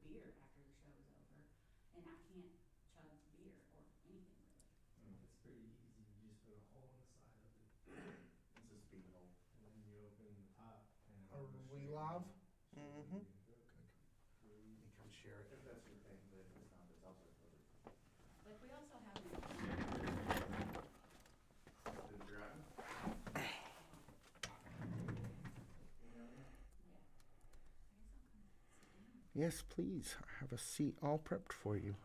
beer after the show is over, and I can't chug beer or anything really. It's pretty easy. You just put a hole in the side of it. It's a speed hole. And then you open the top and Are it'll go we straight live? down. Straight Mm-hmm. in the cook. Really You easy. can share it. If that's your thing, but if it's not, it's also covered. Like we also have. Is it driving? Yes, please. I have a seat all prepped for you.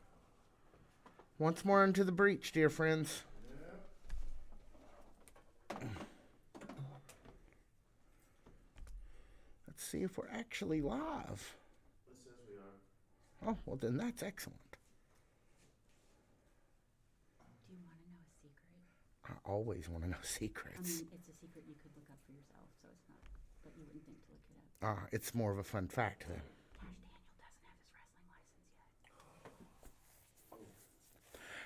Once more into the breach, dear friends. Yep. Let's see if we're actually live. It says we are. Oh, well, then that's excellent. Do you want to know a secret? I always want to know I secrets. mean, it's a secret you could look up for yourself, so it's not, but you wouldn't think to look it up. It's more of a fun fact then. Cash Daniel doesn't have his wrestling license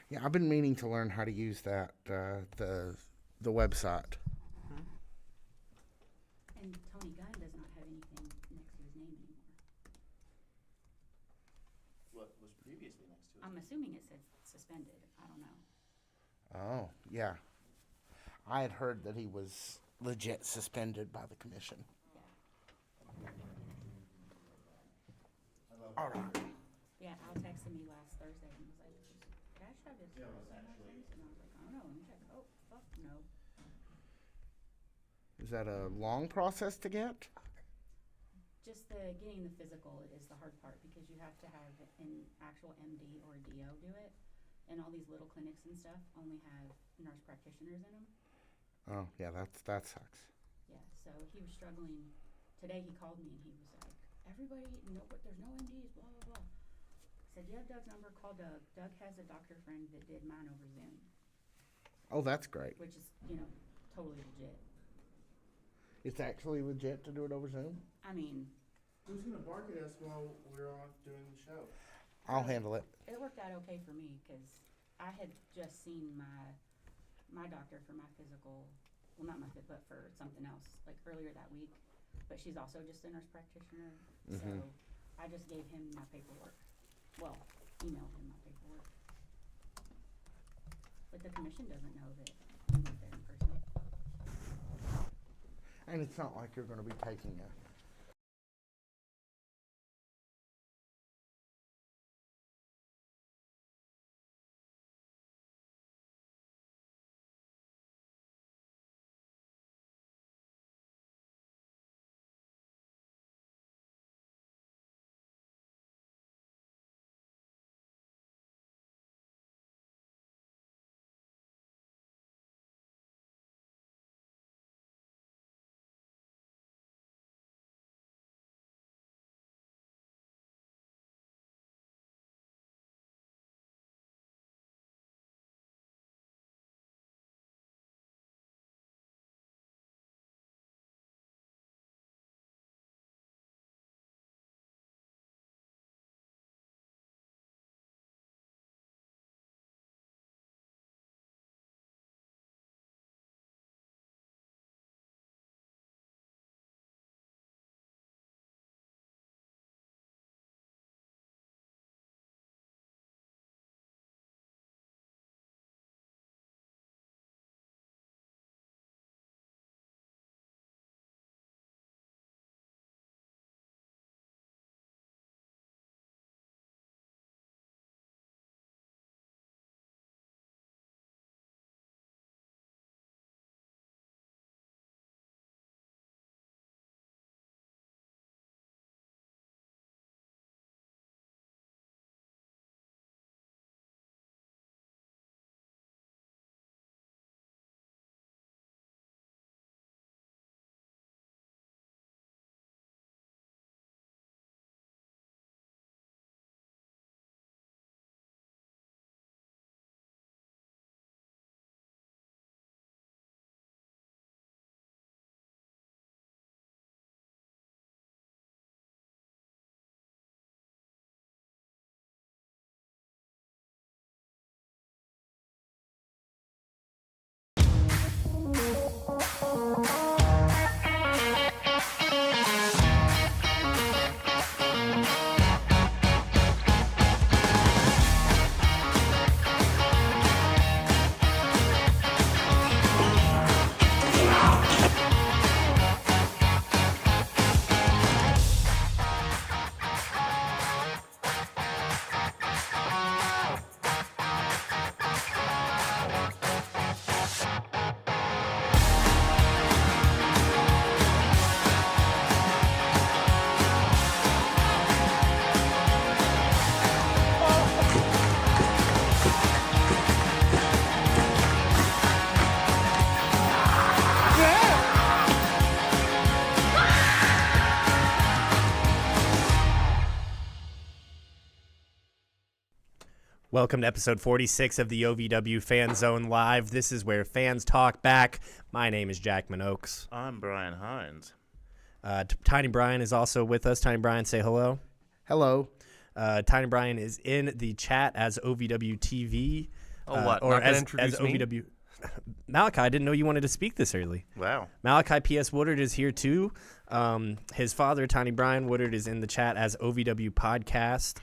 yet. Yeah, I've been meaning to learn how to use that, the website. And Tony Gunn does not have anything next to his name anymore. What was previously next to it? I'm assuming it said suspended. I don't know. Oh, yeah. I had heard that he was legit suspended by the commission. Yeah. I love All right. Yeah, Al texted me last Thursday and was like, Cash have his Yeah, it was wrestling actually- license? And I was like, I don't know, let me check. Oh, fuck, no. Is that a long process to get? Just getting the physical is the hard part because you have to have an actual MD or a DO do it. And all these little clinics and stuff only have nurse practitioners in them. Oh, yeah, that sucks. Yeah, so he was struggling. Today he called me and he was like, everybody, but there's no MDs, blah, blah, blah. I said, do you have Doug's number? Call Doug. Doug has a doctor friend that did mine over Zoom, Oh, that's great. which is, totally legit. It's actually legit to do it over Zoom? I mean, Who's gonna bark at us while we're on doing the show? I'll handle it. it worked out okay for me because I had just seen my doctor for my physical, well, not my fit, but for something else, like earlier that week. But she's also just a nurse practitioner, so I just gave him my paperwork. Well, emailed him my paperwork. But the commission doesn't know that we went there in person. And it's not like you're going to be taking a Welcome to episode 46 of the OVW Fan Zone Live. This is where fans talk back. My name is Jack Minoaks. I'm Brian Hines. Tiny Brian is also with us. Tiny Brian, say hello. Hello. Tiny Brian is in the chat as OVW TV. Oh, what? Or Not gonna as introduce me? OVW. Malachi, I didn't know you wanted to speak this early. Wow. Malachi P.S. Woodard is here too. His father, Tiny Brian Woodard, is in the chat as OVW Podcast.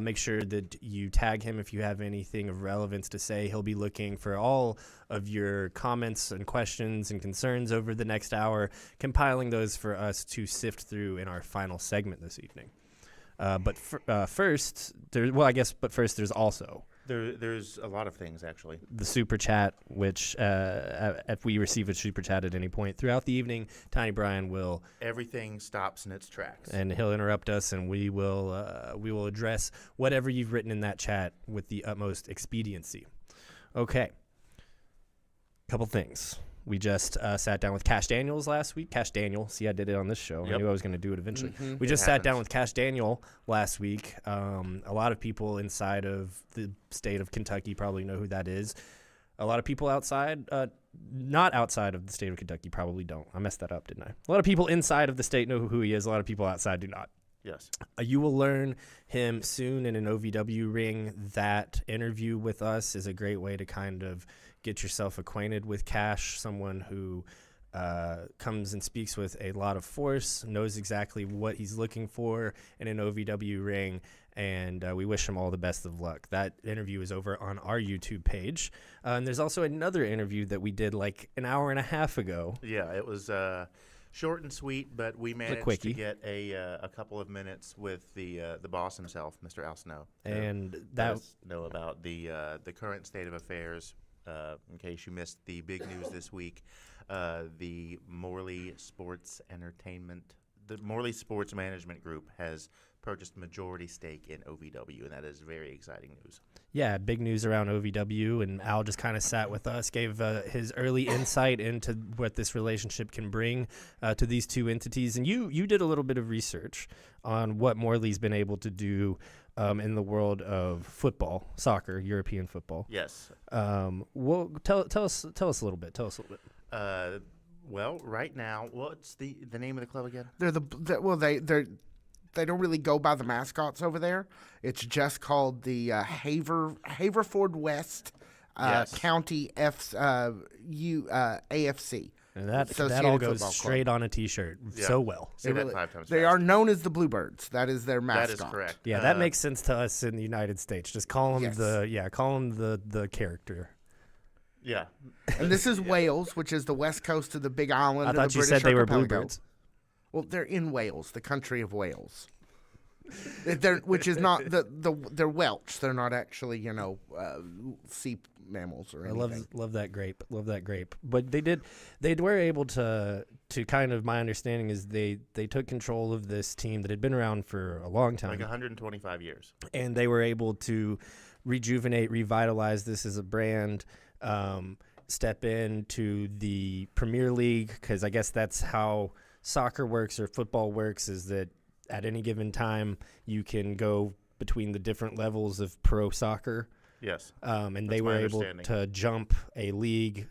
Make sure that you tag him if you have anything of relevance to say. He'll be looking for all of your comments and questions and concerns over the next hour, compiling those for us to sift through in our final segment this evening. But first, there's also There's a lot of things, actually. the super chat, which if we receive a super chat at any point throughout the evening, Tiny Brian will, Everything stops in its tracks. and he'll interrupt us, and we will address whatever you've written in that chat with the utmost expediency. Okay. Couple things. We just sat down with Cash Daniels last week. Cash Daniel, see, I did it on this show. I Yep. knew I was going to do it eventually. Mhm. We It just sat down happens. with Cash Daniel last week. A lot of people inside of the state of Kentucky probably know who that is. A lot of people outside, not outside of the state of Kentucky, probably don't. I messed that up, didn't I? A lot of people inside of the state know who he is. A lot of people outside do not. Yes. You will learn him soon in an OVW ring. That interview with us is a great way to kind of get yourself acquainted with Cash, someone who comes and speaks with a lot of force, knows exactly what he's looking for in an OVW ring, and we wish him all the best of luck. That interview is over on our YouTube page. And there's also another interview that we did like an hour and a half ago. Yeah, it was short and sweet, but we managed quickie. to get a couple of minutes with the boss himself, Mr. Al Snow. And Let that us know about the current state of affairs. In case you missed the big news this week, the Morley Sports Management Group has purchased majority stake in OVW, and that is very exciting news. Yeah, big news around OVW, and Al just kind of sat with us, gave his early insight into what this relationship can bring to these two entities. And you did a little bit of research on what Morley's been able to do in the world of football, soccer, European football. Yes. Well, tell us a little bit. Tell us a little bit. Well, right now, what's the name of the club again? They don't really go by the mascots over there. It's just called the Haverford West Yes. County AFC. And that Associated all goes Football Club. straight on a T-shirt Yeah. so well. Say that 5 times They fast. are known as the Bluebirds. That is their That mascot. is correct. Yeah, that makes sense to us in the United States. Just call him Yes. the character. Yeah. And this is Wales, which is the west coast of the Big Island. I of the thought you British said they were archipelago. bluebirds. Well, they're in Wales, the country of Wales. Which is not they're Welsh. They're not actually sea mammals or I anything. love that grape. Love that grape. But they were able to kind of, my understanding is they took control of this team that had been around for a long time. Like 125 years. And they were able to rejuvenate, revitalize this as a brand, step into the Premier League, because I guess that's how soccer works or football works, is that at any given time you can go between the different levels of pro soccer. Yes. And That's they were my able understanding. to jump a league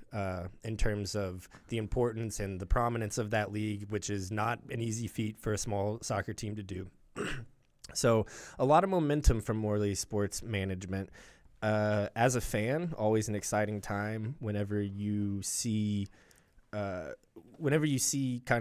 in terms of the importance and the prominence of that league, which is not an easy feat for a small soccer team to do. So a lot of momentum from Morley Sports Management. As a fan, always an exciting time whenever you see kind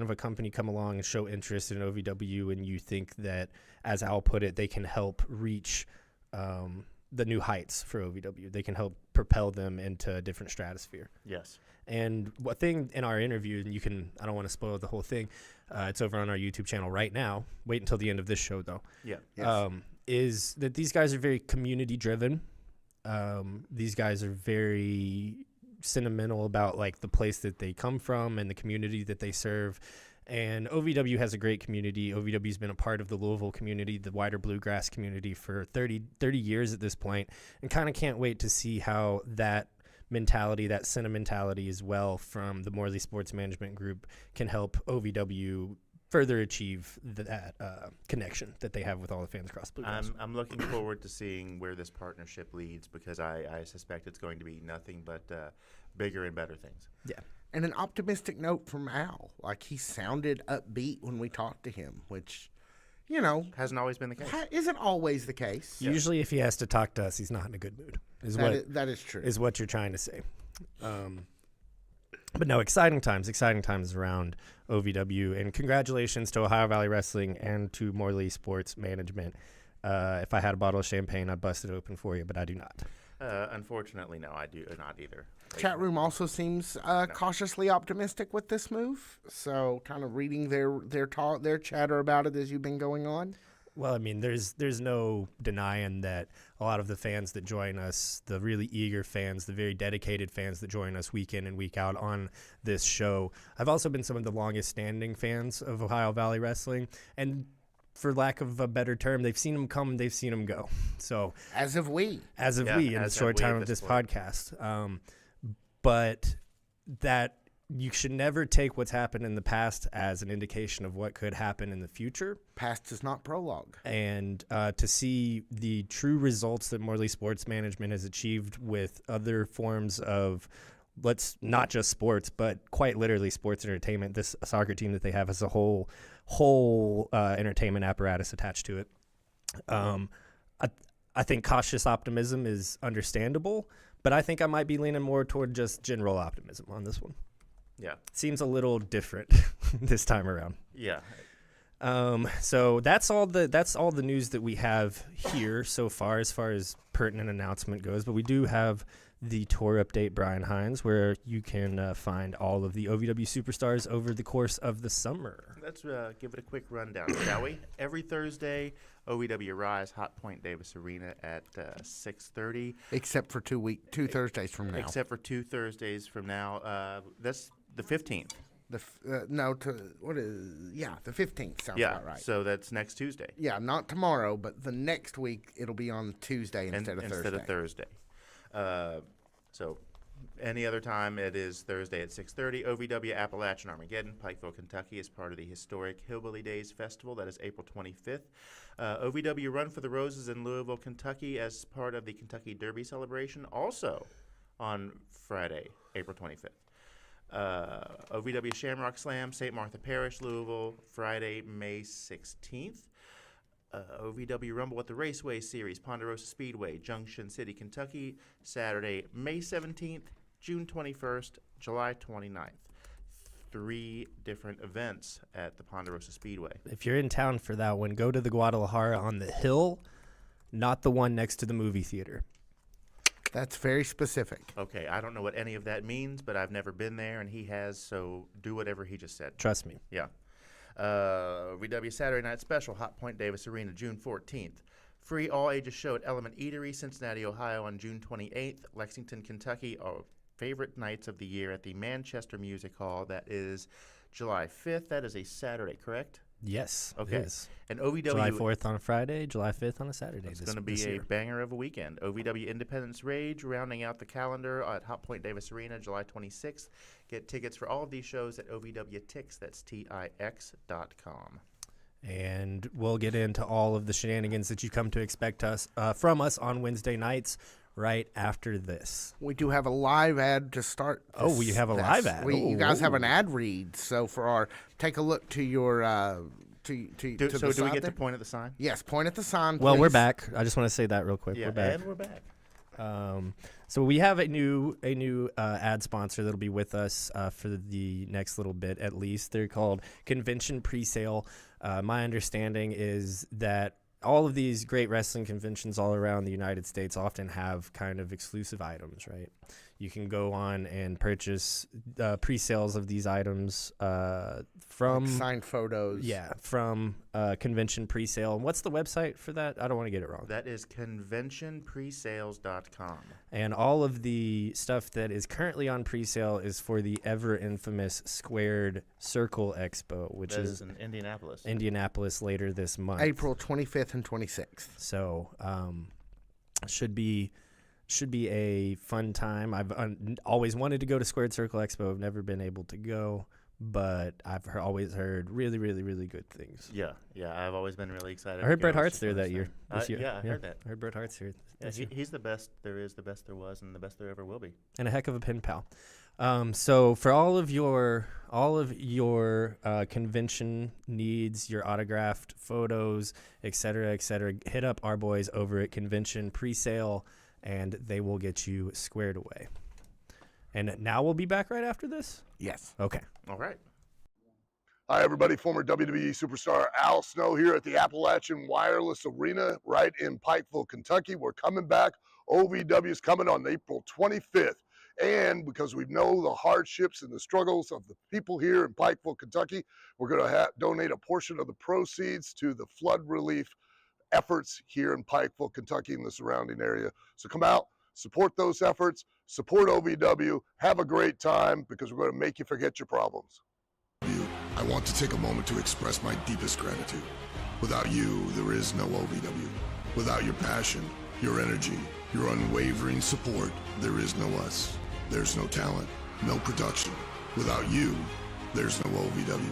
of a company come along and show interest in OVW, and you think that, as Al put it, they can help reach the new heights for OVW. They can help propel them into a different stratosphere. Yes. And one thing in our interview, and I don't want to spoil the whole thing, it's over on our YouTube channel right now. Wait until the end of this show, though. Yeah. Yes. Is that these guys are very community driven. These guys are very sentimental about like the place that they come from and the community that they serve. And OVW has a great community. OVW's been a part of the Louisville community, the wider bluegrass community, for 30 years at this point, and kind of can't wait to see how that mentality, that sentimentality as well from the Morley Sports Management Group, can help OVW further achieve that connection that they have with all the fans across the Blue Grass. I'm looking forward to seeing where this partnership leads because I suspect it's going to be nothing but bigger and better things. Yeah. And an optimistic note from Al. Like, he sounded upbeat when we talked to him, which, you know, Hasn't always been the case. isn't always the case. Yeah. Usually, if he has to talk to us, he's not in a good mood. That is true. Is what you're trying to say. But no, exciting times around OVW, and congratulations to Ohio Valley Wrestling and to Morley Sports Management. If I had a bottle of champagne, I'd bust it open for you, but I do not. Unfortunately, no, I do not either. Chat room also seems cautiously optimistic with this move. So, kind of reading their chatter about it as you've been going on. Well, I mean, there's no denying that a lot of the fans that join us, the really eager fans, the very dedicated fans that join us week in and week out on this show, have also been some of the longest standing fans of Ohio Valley Wrestling. And for lack of a better term, they've seen them come, they've seen them go. So As have we. in as the have short we time at of this this point. podcast. But that you should never take what's happened in the past as an indication of what could happen in the future. Past is not prologue. And to see the true results that Morley Sports Management has achieved with other forms of, not just sports, but quite literally sports entertainment. This soccer team that they have has a whole entertainment apparatus attached to it. I think cautious optimism is understandable, but I think I might be leaning more toward just general optimism on this one. Yeah. Seems a little different this time around. Yeah. So that's all the news that we have here so far as pertinent announcement goes. But we do have the tour update, Brian Hines, where you can find all of the OVW superstars over the course of the summer. Let's give it a quick rundown, shall we? Every Thursday, OVW Rise, Hot Point Davis Arena at 6:30. Except for 2 Thursdays from now. Except for 2 Thursdays from now. That's the 15th. The 15th sounds Yeah, about right. so that's next Tuesday. Yeah, not tomorrow, but the next week it'll be on Tuesday instead of Thursday. So any other time, it is Thursday at 6:30. OVW Appalachian Armageddon, Pikeville, Kentucky, is part of the historic Hillbilly Days Festival. That is April 25th. OVW Run for the Roses in Louisville, Kentucky, as part of the Kentucky Derby celebration, also on Friday, April 25th. OVW Shamrock Slam, St. Martha Parish, Louisville, Friday, May 16th. OVW Rumble at the Raceway Series, Ponderosa Speedway, Junction City, Kentucky, Saturday, May 17th, June 21st, July 29th. 3 different events at the Ponderosa Speedway. If you're in town for that one, go to the Guadalajara on the hill, not the one next to the movie theater. That's very specific. Okay, I don't know what any of that means, but I've never been there, and he has, so do whatever he just said. Trust me. Yeah. VW Saturday Night Special, Hot Point Davis Arena, June 14th. Free all-ages show at Element Eatery, Cincinnati, Ohio on June 28th. Lexington, Kentucky, our favorite nights of the year at the Manchester Music Hall. That is July 5th. That is a Saturday, correct? Yes, Okay. it is. And OVW... July 4th on a Friday, July 5th on a Saturday. It's going to be a banger of a weekend. OVW Independence Rage rounding out the calendar at Hot Point Davis Arena, July 26th. Get tickets for all of these shows at OVW Tix. That's TIX.com. And we'll get into all of the shenanigans that you come to expect from us on Wednesday nights right after this. We do have a live ad to start. We have a live ad. You guys have an ad read. So for our, take a look to your Do we side get there. to point at the sign? Yes, point at the sign. Well, we're please. back. I just want to say that real quick. Yeah, We're back. and we're back. So we have a new ad sponsor that'll be with us for the next little bit at least. They're called Convention Presale. My understanding is that all of these great wrestling conventions all around the United States often have kind of exclusive items, right? You can go on and purchase pre-sales of these items from Like signed photos. Yeah, from Convention Presale. And what's the website for that? I don't want to get it wrong. That is conventionpresales.com. And all of the stuff that is currently on presale is for the ever infamous Squared Circle Expo, which That is in Indianapolis. Indianapolis later this month. April 25th and 26th. So should be a fun time. I've always wanted to go to Squared Circle Expo. I've never been able to go, but I've always heard really, really, really good things. Yeah, I've always been really excited. I heard to Bret go. It's Hart's just there one of that those year. things. This year. Yeah, I heard that. I heard Bret Hart's here. Yeah, this year. he's the best there is, the best there was, and the best there ever will be. And a heck of a pen pal. So for all of your convention needs, your autographed photos, et cetera, hit up our boys over at Convention Presale, and they will get you squared away. And now we'll be back right after this? Yes. Okay. All right. Hi, everybody. Former WWE superstar Al Snow here at the Appalachian Wireless Arena right in Pikeville, Kentucky. We're coming back. OVW is coming on April 25th. And because we know the hardships and the struggles of the people here in Pikeville, Kentucky, we're going to donate a portion of the proceeds to the flood relief efforts here in Pikeville, Kentucky, and the surrounding area. So come out, support those efforts, support OVW, have a great time, because we're going to make you forget your problems. I want to take a moment to express my deepest gratitude. Without you, there is no OVW. Without your passion, your energy, your unwavering support, there is no us. There's no talent, no production. Without you, there's no OVW.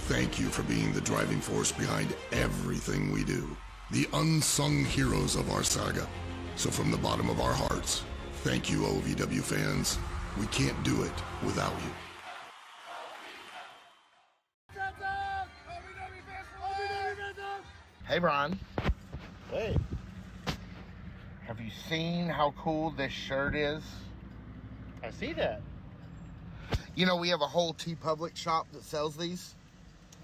Thank you for being the driving force behind everything we do. The unsung heroes of our saga. So from the bottom of our hearts, thank you, OVW fans. We can't do it without you. Hey, Brian. Hey. Have you seen how cool this shirt is? I see that. You know, we have a whole TeePublic shop that sells these.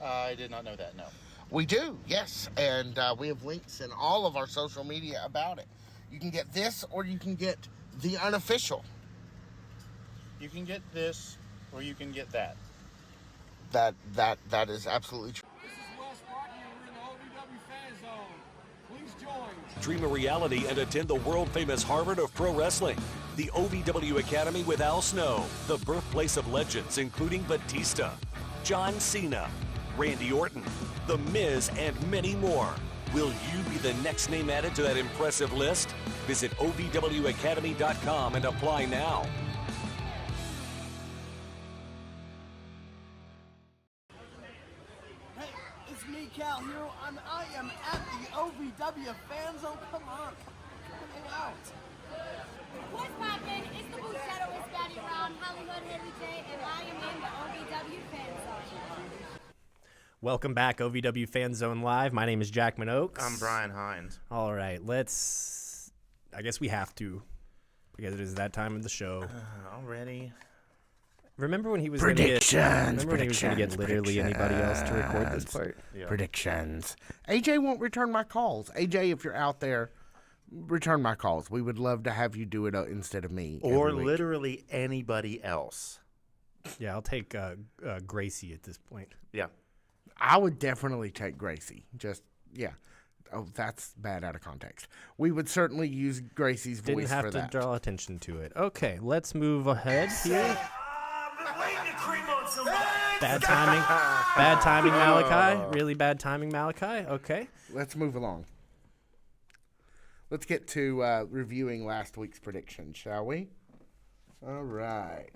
I did not know that, no. We do, yes. And we have links in all of our social media about it. You can get this, or you can get the unofficial. You can get this, or you can get that. That is absolutely true. Dream a reality and attend the world-famous Harvard of Pro Wrestling. The OVW Academy with Al Snow, the birthplace of legends including Batista, John Cena, Randy Orton, The Miz, and many more. Will you be the next name added to that impressive list? Visit ovwacademy.com and apply now. Hey, it's me, Cal Hero. I am at the OVW Fan Zone. Come on, come hang out. What's poppin'? It's the Bushetto, it's Batty Brown, Hollywood Haley J, and I am in the OVW Fan Zone. Welcome back, OVW Fan Zone Live. My name is Jack Oakes. I'm Brian Hines. All right, I guess we have to, because it is that time of the show. Already. Remember when he was Predictions. going to get literally anybody else to record this part? Yeah. Predictions. AJ won't return my calls. AJ, if you're out there, return my calls. We would love to have you do it instead of me. Or every week. literally anybody else. Yeah, I'll take Gracie at this point. Yeah. I would definitely take Gracie. Yeah. Oh, that's bad out of context. We would certainly use Gracie's voice Didn't have for to that. draw attention to it. Okay, let's move ahead here. Bad timing, Malachi. Really bad timing, Malachi. Okay. Let's move along. Let's get to reviewing last week's predictions, shall we? All right.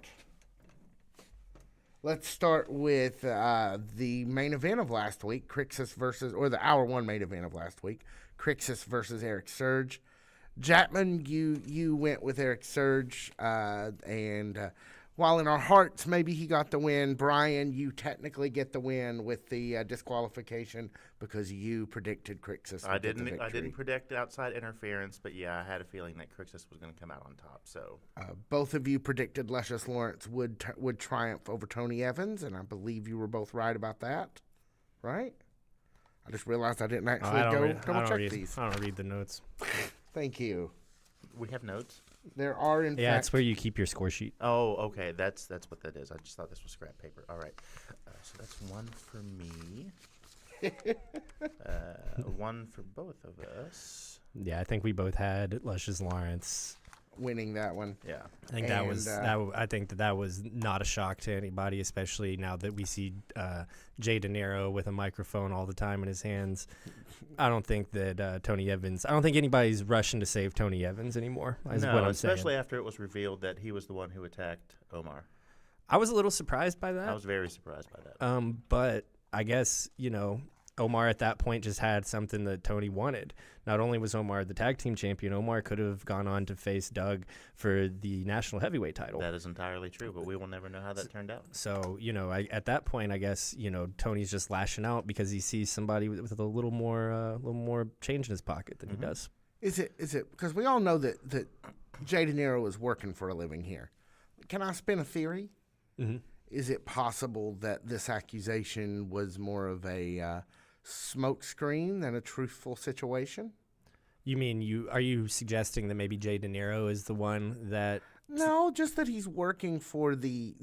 Let's start with the main event of last week, the hour one main event of last week, Crixus versus Eric Surge. Jackman, you went with Eric Surge, and while in our hearts maybe he got the win, Brian, you technically get the win with the disqualification because you predicted Crixus. I didn't predict outside interference, but yeah, I had a feeling that Crixus was going to come out on top. So both of you predicted Luscious Lawrence would triumph over Tony Evans, and I believe you were both right about that, right? I just realized I didn't actually double check these. I don't read the notes. Thank you. we have notes. There are in Yeah, fact. it's where you keep your score sheet. Oh, okay. That's what that is. I just thought this was scrap paper. All right. So that's one for me. One for both of us. Yeah, I think we both had Luscious Lawrence winning that one. Yeah, I think that was I think that was not a shock to anybody, especially now that we see Jay De Niro with a microphone all the time in his hands. I don't think that Tony Evans. I don't think anybody's rushing to save Tony Evans anymore. Is what I'm especially saying. after it was revealed that he was the one who attacked Omar. I was a little surprised by that. I was very surprised by that. But I guess, Omar at that point just had something that Tony wanted. Not only was Omar the tag team champion, Omar could have gone on to face Doug for the national heavyweight title. That is entirely true, but we will never know how that turned out. So, at that point, I guess, Tony's just lashing out because he sees somebody with a little more change in his pocket than he does. Is it because we all know that Jay De Niro is working for a living here. Can I spin a theory? Mm-hmm. Is it possible that this accusation was more of a smokescreen than a truthful situation? You mean are you suggesting that maybe Jay De Niro is the one that? No, just that he's working for the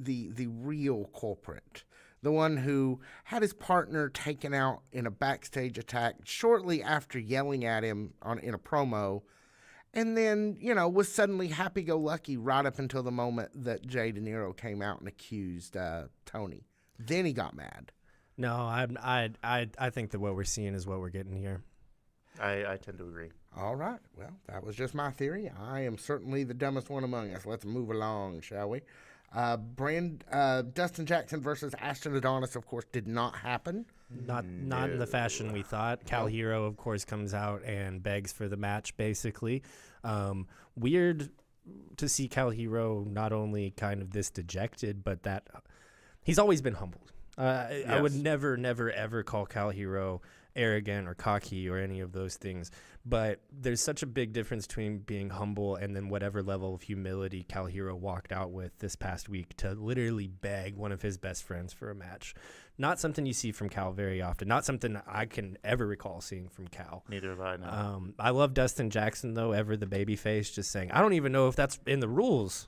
real culprit, the one who had his partner taken out in a backstage attack shortly after yelling at him in a promo, and then was suddenly happy-go-lucky right up until the moment that Jay De Niro came out and accused Tony. Then he got mad. No, I think that what we're seeing is what we're getting here. I tend to agree. All right. Well, that was just my theory. I am certainly the dumbest one among us. Let's move along, shall we? Dustin Jackson versus Ashton Adonis, of course, did not happen. Not in the fashion we thought. Cal Hero, of course, comes out and begs for the match, basically. Weird to see Cal Hero not only kind of this dejected, but that he's always been humbled. Yes. I would never, ever call Cal Hero arrogant or cocky or any of those things. But there's such a big difference between being humble and then whatever level of humility Cal Hero walked out with this past week to literally beg one of his best friends for a match. Not something you see from Cal very often. Not something I can ever recall seeing from Cal. Neither have I, no. I love Dustin Jackson, though, ever the babyface, just saying, I don't even know if that's in the rules.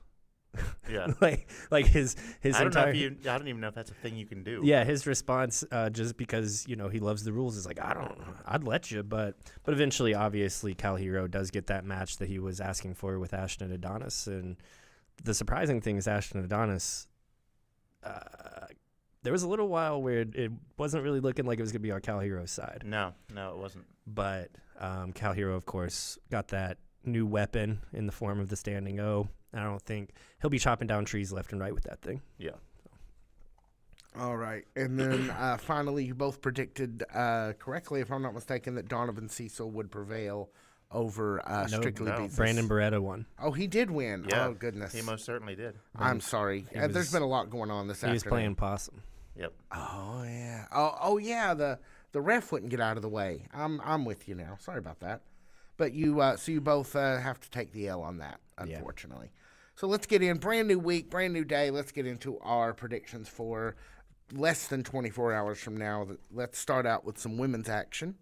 Yeah. like his I don't entire. I don't even know if that's a thing you can do. Yeah, his response, just because he loves the rules, is like, I'd let you, but eventually, obviously, Cal Hero does get that match that he was asking for with Ashton Adonis, and the surprising thing is Ashton Adonis. There was a little while where it wasn't really looking like it was gonna be on Cal Hero's side. No, it wasn't. But Cal Hero, of course, got that new weapon in the form of the standing O. I don't think he'll be chopping down trees left and right with that thing. Yeah. All right. And then finally, you both predicted correctly, if I'm not mistaken, that Donovan Cecil would prevail over Strictly Business. Brandon Beretta won. Oh, he did win. Yeah. Oh, goodness. He most certainly did. I'm sorry. There's been a lot going on this afternoon. He was playing possum. Yep. Oh, yeah. Oh, yeah. The ref wouldn't get out of the way. I'm with you now. Sorry about that. But so you both have to take the L on that, unfortunately. Yeah. So let's get in. Brand new week, brand new day. Let's get into our predictions for less than 24 hours from now. Let's start out with some women's action.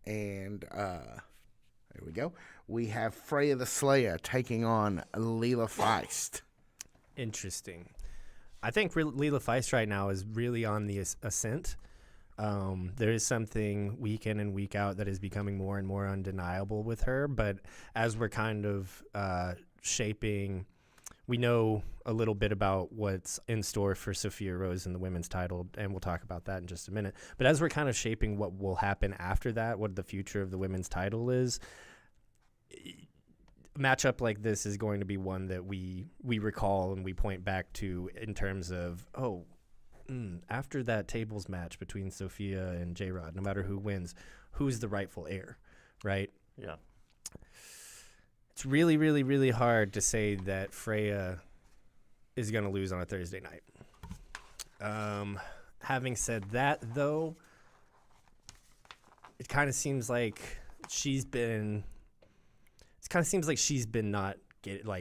And there we go. We have Freya the Slayer taking on Leela Feist. Interesting. I think Leela Feist right now is really on the ascent. There is something week in and week out that is becoming more and more undeniable with her. But as we're kind of shaping, we know a little bit about what's in store for Sophia Rose in the women's title, and we'll talk about that in just a minute. But as we're kind of shaping what will happen after that, what the future of the women's title is, a matchup like this is going to be one that we recall and we point back to in terms of, after that tables match between Sophia and J-Rod, no matter who wins, who's the rightful heir, right? Yeah. It's really, really, really hard to say that Freya is going to lose on a Thursday night. Having said that, though, it kind of seems like she's been not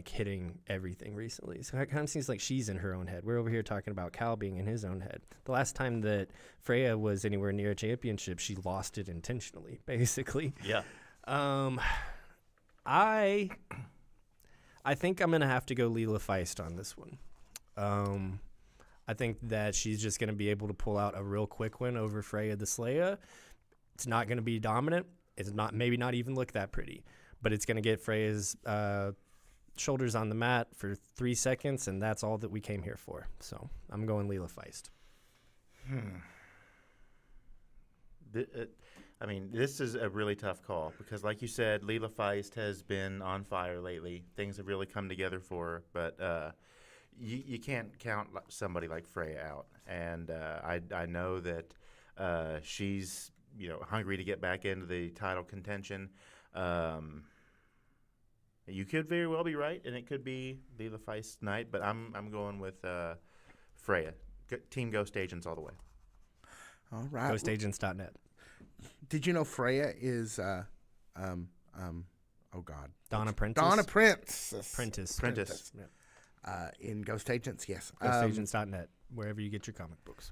hitting everything recently. So it kind of seems like she's in her own head. We're over here talking about Cal being in his own head. The last time that Freya was anywhere near a championship, she lost it intentionally, basically. Yeah. I think I'm going to have to go Leela Feist on this one. I think that she's just going to be able to pull out a real quick win over Freya the Slayer. It's not going to be dominant. It's maybe not even look that pretty, but it's going to get Freya's shoulders on the mat for 3 seconds, and that's all that we came here for. So I'm going Leela Feist. This is a really tough call because, like you said, Leela Feist has been on fire lately. Things have really come together for her. But, you can't count somebody like Freya out, and I know that she's hungry to get back into the title contention. You could very well be right, and it could be the Feist night, but I'm going with Freya. Team Ghost Agents all the way. All right. GhostAgents.net. Did you know Freya is oh God, Donna Prentice. Donna Prentice. Prentice. In Ghost Agents, yes. GhostAgents.net, wherever you get your comic books.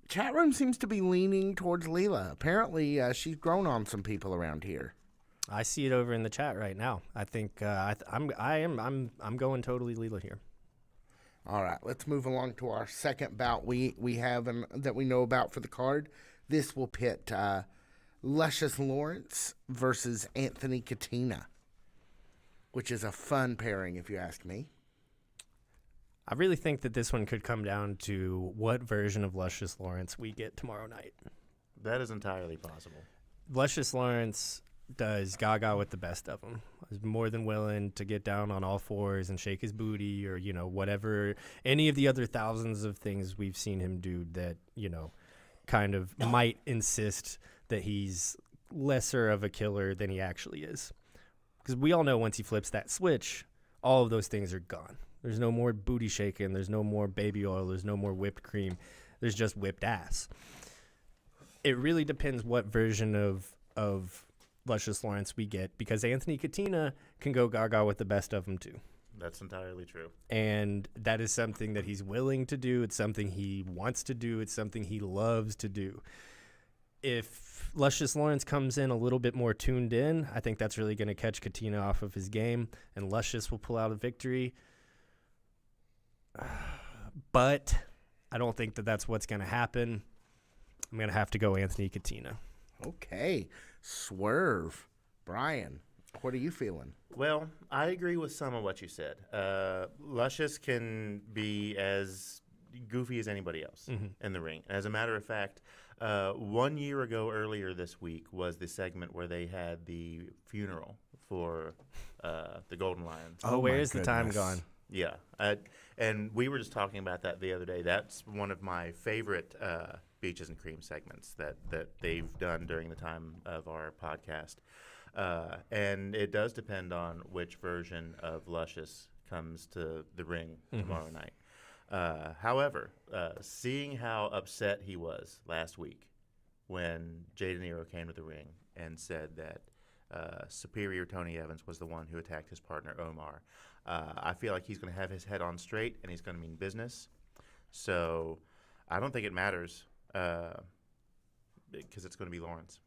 Chat room seems to be leaning towards Leela. Apparently, she's grown on some people around here. I see it over in the chat right now. I think I'm going totally Leela here. All right, let's move along to our second bout we have that we know about for the card. This will pit Luscious Lawrence versus Anthony Katina, which is a fun pairing if you ask me. I really think that this one could come down to what version of Luscious Lawrence we get tomorrow night. That is entirely possible. Luscious Lawrence does Gaga with the best of them. Is more than willing to get down on all fours and shake his booty or, whatever, any of the other thousands of things we've seen him do that, kind of might insist that he's lesser of a killer than he actually is. Because we all know once he flips that switch, all of those things are gone. There's no more booty shaking. There's no more baby oil. There's no more whipped cream. There's just whipped ass. It really depends what version of Luscious Lawrence we get, because Anthony Katina can go gaga with the best of them too. That's entirely true. And that is something that he's willing to do. It's something he wants to do. It's something he loves to do. If Luscious Lawrence comes in a little bit more tuned in, I think that's really going to catch Katina off of his game, and Luscious will pull out a victory. But I don't think that that's what's going to happen. I'm going to have to go Anthony Katina. Okay. Swerve. Brian, what are you feeling? Well, I agree with some of what you said. Luscious can be as goofy as anybody else in the ring. As a matter of fact, 1 year ago earlier this week was the segment where they had the funeral for the Golden Lions. Oh, where is the time gone? Yeah. And we were just talking about that the other day. That's one of my favorite Beaches and Cream segments that they've done during the time of our podcast. And it does depend on which version of Luscious comes to the ring tomorrow night. However, seeing how upset he was last week when Jay De Niro came to the ring and said that Superior Tony Evans was the one who attacked his partner Omar, I feel like he's going to have his head on straight and he's going to mean business. So I don't think it matters because it's going to be Lawrence.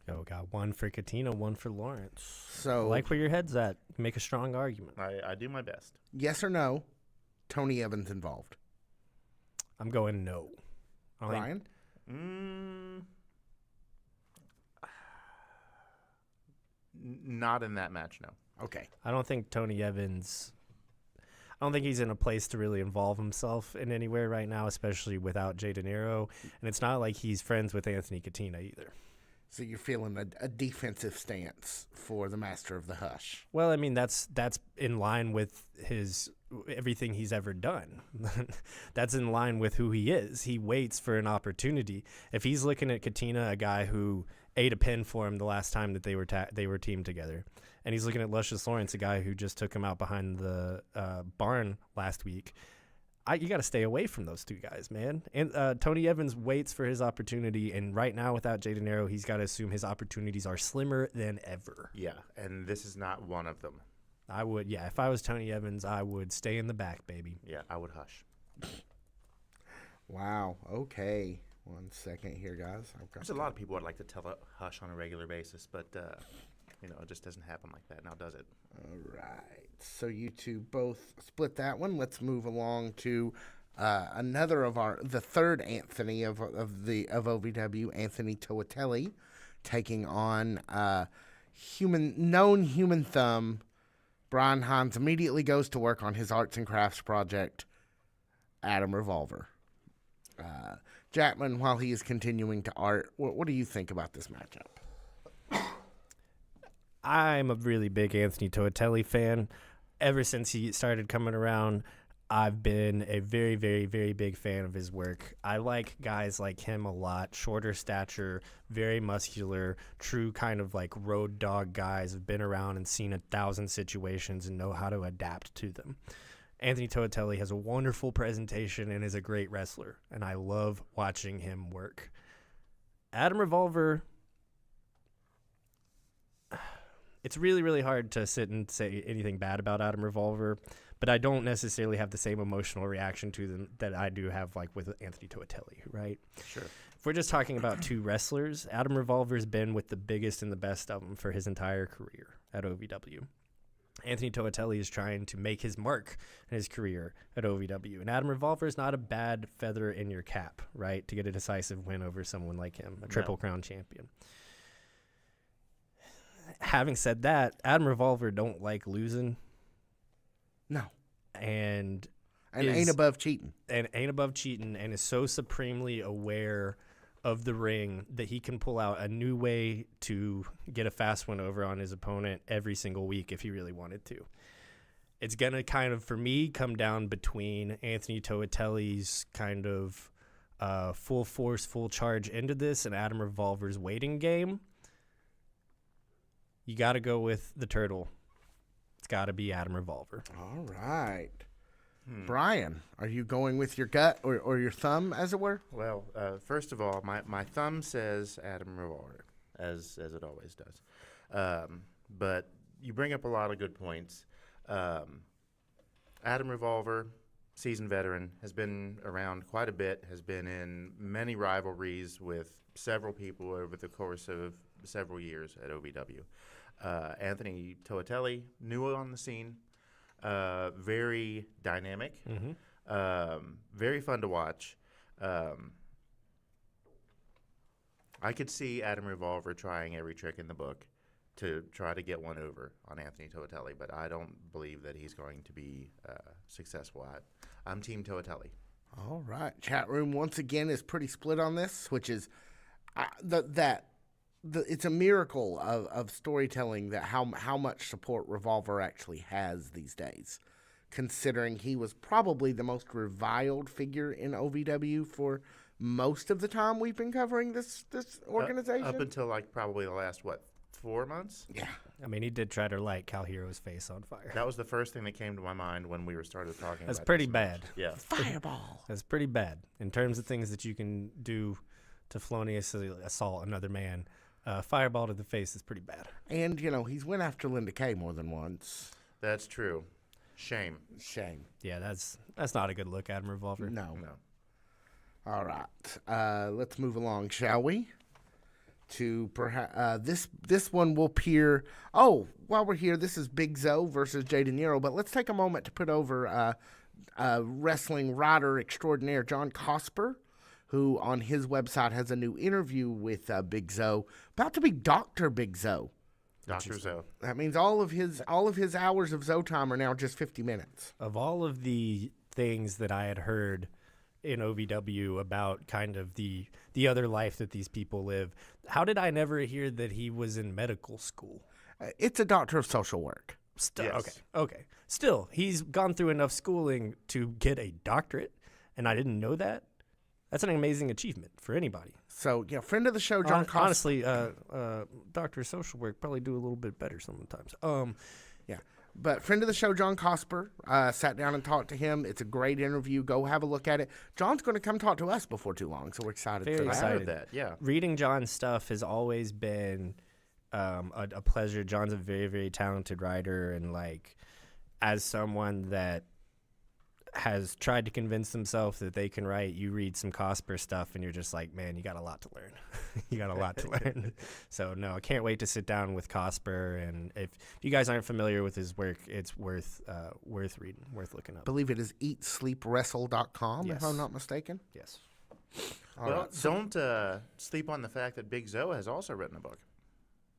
Oh, got one for Katina, one for Lawrence. So, I like where your head's at. Make a strong argument. I do my best. Yes or no, Tony Evans involved? I'm going no. Brian? Not in that match, no. Okay. I don't think Tony Evans... I don't think he's in a place to really involve himself in anywhere right now, especially without Jay De Niro. And it's not like he's friends with Anthony Katina either. So you're feeling a defensive stance for the Master of the Hush. Well, I mean, that's in line with his everything he's ever done. That's in line with who he is. He waits for an opportunity. If he's looking at Katina, a guy who ate a pin for him the last time that they were teamed together, and he's looking at Luscious Lawrence, a guy who just took him out behind the barn last week, you got to stay away from those two guys, man. And Tony Evans waits for his opportunity, and right now, without Jay De Niro, he's got to assume his opportunities are slimmer than ever. Yeah, and this is not one of them. I would, yeah. If I was Tony Evans, I would stay in the back, baby. Yeah, I would hush. Wow. Okay. 1 second here, guys. There's a lot of people I'd like to tell a hush on a regular basis, but it just doesn't happen like that now, does it? All right. So you two both split that one. Let's move along to another of the third Anthony of OVW, Anthony Toatelli, taking on known human thumb. Brian Hines immediately goes to work on his arts and crafts project, Adam Revolver. Jackman, while he is continuing to art, what do you think about this matchup? I'm a really big Anthony Toatelli fan. Ever since he started coming around, I've been a very, very, very big fan of his work. I like guys like him a lot. Shorter stature, very muscular, true kind of like road dog guys have been around and seen 1,000 situations and know how to adapt to them. Anthony Toatelli has a wonderful presentation and is a great wrestler, and I love watching him work. Adam Revolver, it's really, really hard to sit and say anything bad about Adam Revolver, but I don't necessarily have the same emotional reaction to them that I do have like with Anthony Toatelli, right? Sure. If we're just talking about two wrestlers, Adam Revolver's been with the biggest and the best of them for his entire career at OVW. Anthony Toatelli is trying to make his mark in his career at OVW. And Adam Revolver is not a bad feather in your cap, right, to get a decisive win over someone like him, a Triple Crown champion. Having said that, Adam Revolver don't like losing. No. And ain't above cheating. And ain't above cheating, and is so supremely aware of the ring that he can pull out a new way to get a fast one over on his opponent every single week if he really wanted to. It's going to kind of, for me, come down between Anthony Toatelli's kind of full force, full charge into this and Adam Revolver's waiting game. You got to go with the turtle. It's got to be Adam Revolver. All right. Brian, are you going with your gut or your thumb, as it were? Well, first of all, my thumb says Adam Revolver, as it always does. But you bring up a lot of good points. Adam Revolver, seasoned veteran, has been around quite a bit, has been in many rivalries with several people over the course of several years at OVW. Anthony Toatelli, new on the scene, very dynamic, very fun to watch. I could see Adam Revolver trying every trick in the book to try to get one over on Anthony Toatelli, but I don't believe that he's going to be successful at. I'm Team Toatelli. All right. Chat room once again is pretty split on this, which is it's a miracle of storytelling that how much support Revolver actually has these days, considering he was probably the most reviled figure in OVW for most of the time we've been covering this organization. Up until like probably the last, 4 months? Yeah. I mean, he did try to light Cal Hero's face on fire. That was the first thing that came to my mind when we started talking That's about pretty this bad. match. Yeah. Fireball. That's pretty bad. In terms of things that you can do to feloniously assault another man, fireball to the face is pretty bad. And, he's went after Linda Kay more than once. That's true. Shame. Yeah, that's not a good look, Adam Revolver. No. All right. Let's move along, shall we? To perhaps this one will peer. Oh, while we're here, this is Big Zo versus Jay De Niro. But let's take a moment to put over wrestling writer extraordinaire John Cosper, who on his website has a new interview with Big Zo, about to be Dr. Big Zo. Dr. Zo. That means all of his hours of Zo time are now just 50 minutes. Of all of the things that I had heard in OVW about kind of the other life that these people live, how did I never hear that he was in medical school? It's a doctor of social work. Yes. Okay. Still, he's gone through enough schooling to get a doctorate, and I didn't know that. That's an amazing achievement for anybody. So, friend of the show, John Cosper. Honestly, doctor of social work probably do a little bit better sometimes. Yeah. But friend of the show, John Cosper, sat down and talked to him. It's a great interview. Go have a look at it. John's going to come talk to us before too long, so we're excited Very for that. excited. That, yeah. Reading John's stuff has always been a pleasure. John's a very, very talented writer, and as someone that has tried to convince himself that they can write, you read some Cosper stuff and you're just like, man, you got a lot to learn. You got a lot to learn. So no, I can't wait to sit down with Cosper. And if you guys aren't familiar with his work, it's worth reading, worth looking up. I believe it is eatsleepwrestle.com, Yes. if I'm not mistaken. Yes. All Well, right. don't sleep on the fact that Big Zo has also written a book.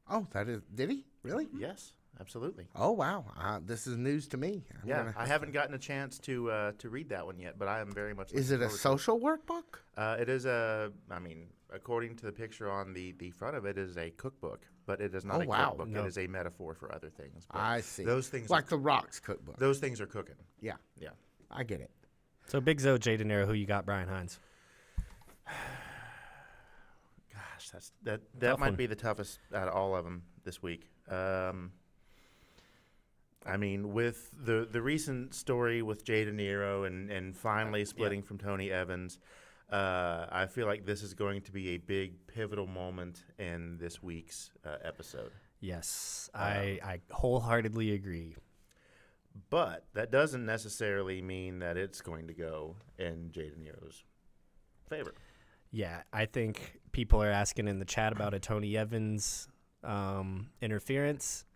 Oh, did he? Really? Yes, absolutely. Oh, wow. This is news to me. I haven't gotten a chance to read that one yet, but I am very much Is it looking a forward to social workbook? It is according to the picture on the front of it, is a cookbook, but it is not Oh, a wow. cookbook. No. It is a metaphor for other things. But I see. Those things Like the Rocks cookbook. those things are cooking. Yeah. Yeah. I get it. So Big Zo, Jay De Niro, who you got, Brian Hines? Gosh, that Tough might one. be the toughest out of all of them this week. I mean, with the recent story with Jay De Niro and finally splitting from Tony Evans, I feel like this is going to be a big pivotal moment in this week's episode. Yes, I wholeheartedly agree. But that doesn't necessarily mean that it's going to go in Jay De Niro's favor. Yeah, I think people are asking in the chat about a Tony Evans interference.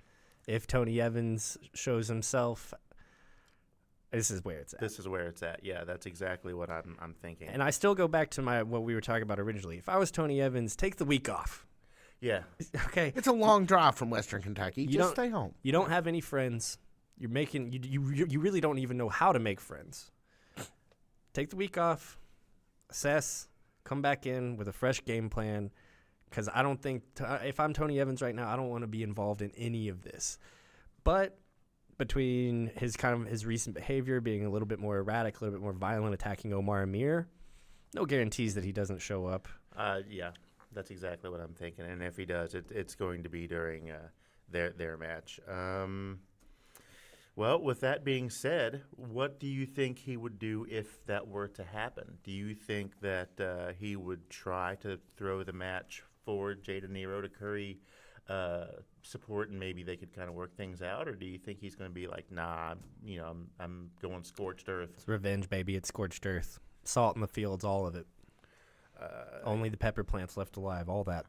If Tony Evans shows himself, this is where it's at. This is where it's at. Yeah, that's exactly what I'm thinking. And I still go back to what we were talking about originally. If I was Tony Evans, take the week off. Yeah. Okay. It's a long drive from Western Kentucky. You Just don't- stay home. You don't have any friends. You're making you really don't even know how to make friends. Take the week off, assess, come back in with a fresh game plan. Because I don't think if I'm Tony Evans right now, I don't want to be involved in any of this. But between his recent behavior being a little bit more erratic, a little bit more violent, attacking Omar Amir, no guarantees that he doesn't show up. Yeah, that's exactly what I'm thinking. And if he does, it's going to be during their match. Well, with that being said, what do you think he would do if that were to happen? Do you think that he would try to throw the match for Jay De Niro to curry support and maybe they could kind of work things out? Or do you think he's going to be like, nah, I'm going scorched earth? It's revenge, baby. It's scorched earth. Salt in the fields, all of it. Only the pepper plants left alive, all that.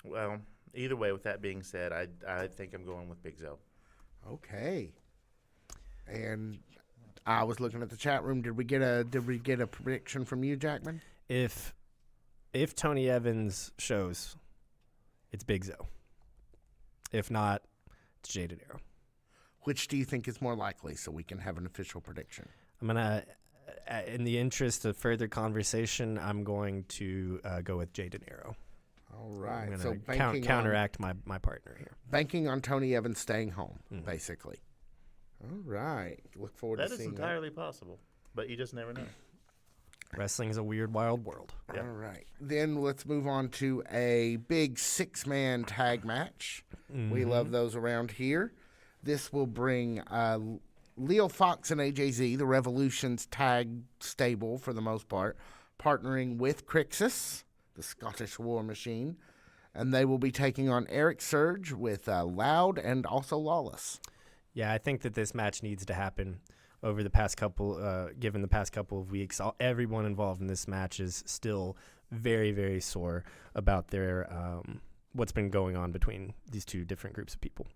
Well, either way, with that being said, I think I'm going with Big Zo. Okay. And I was looking at the chat room. Did we get a prediction from you, Jackman? If Tony Evans shows, it's Big Zo. If not, it's Jay De Niro. Which do you think is more likely, so we can have an official prediction? I'm gonna, in the interest of further conversation, I'm going to go with Jay De Niro. All right. I'm So gonna counteract my partner here. Banking on Tony Evans staying home, basically. All right. Look forward That to is seeing entirely possible, but you just never know. Wrestling is a weird, wild world. All right. Then let's move on to a big 6-man tag match. We love those around here. This will bring Leo Fox and AJZ, the Revolution's tag stable for the most part, partnering with Crixus, the Scottish War Machine, and they will be taking on Eric Surge with Loud and also Lawless. Yeah, I think that this match needs to happen over the past couple, given the past couple of weeks. Everyone involved in this match is still very, very sore about their what's been going on between these two different groups of people.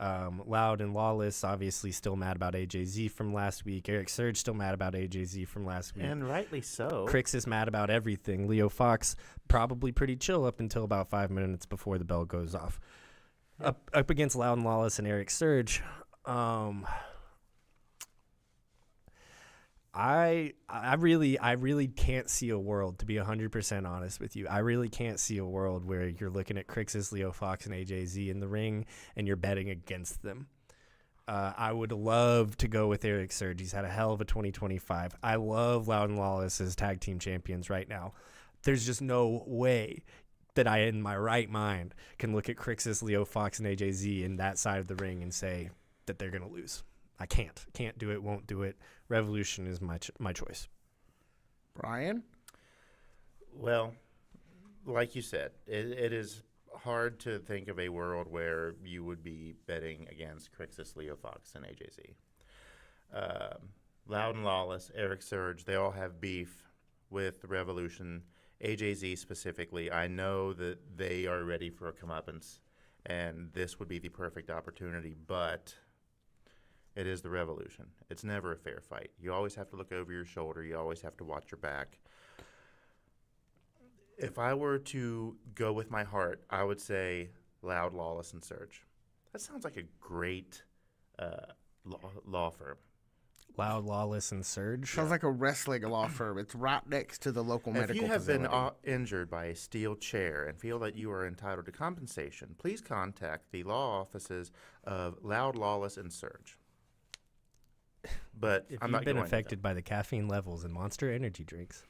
Loud and Lawless obviously still mad about AJZ from last week. Eric Surge still mad about AJZ from last week. And rightly so. Crix is mad about everything. Leo Fox probably pretty chill up until about 5 minutes before the bell goes off. Up against Loud and Lawless and Eric Surge. I really can't see a world, to be 100% honest with you. I really can't see a world where you're looking at Crixus, Leo Fox, and AJZ in the ring and you're betting against them. I would love to go with Eric Surge. He's had a hell of a 2025. I love Loud and Lawless as tag team champions right now. There's just no way that I, in my right mind, can look at Crixus, Leo Fox, and AJZ in that side of the ring and say that they're going to lose. I can't do it, won't do it. Revolution is my choice. Brian? Well, like you said, it is hard to think of a world where you would be betting against Crixus, Leo Fox, and AJZ. Loud and Lawless, Eric Surge, they all have beef with the Revolution. AJZ specifically, I know that they are ready for a comeuppance, and this would be the perfect opportunity, but it is the Revolution. It's never a fair fight. You always have to look over your shoulder. You always have to watch your back. If I were to go with my heart, I would say Loud, Lawless, and Surge. That sounds like a great law firm. Loud, Lawless, and Surge. Sounds like a wrestling law firm. It's right next to the local medical If you have facility. been injured by a steel chair and feel that you are entitled to compensation, please contact the law offices of Loud, Lawless, and Surge. but If I'm you've not been going with affected by the caffeine levels in Monster Energy drinks,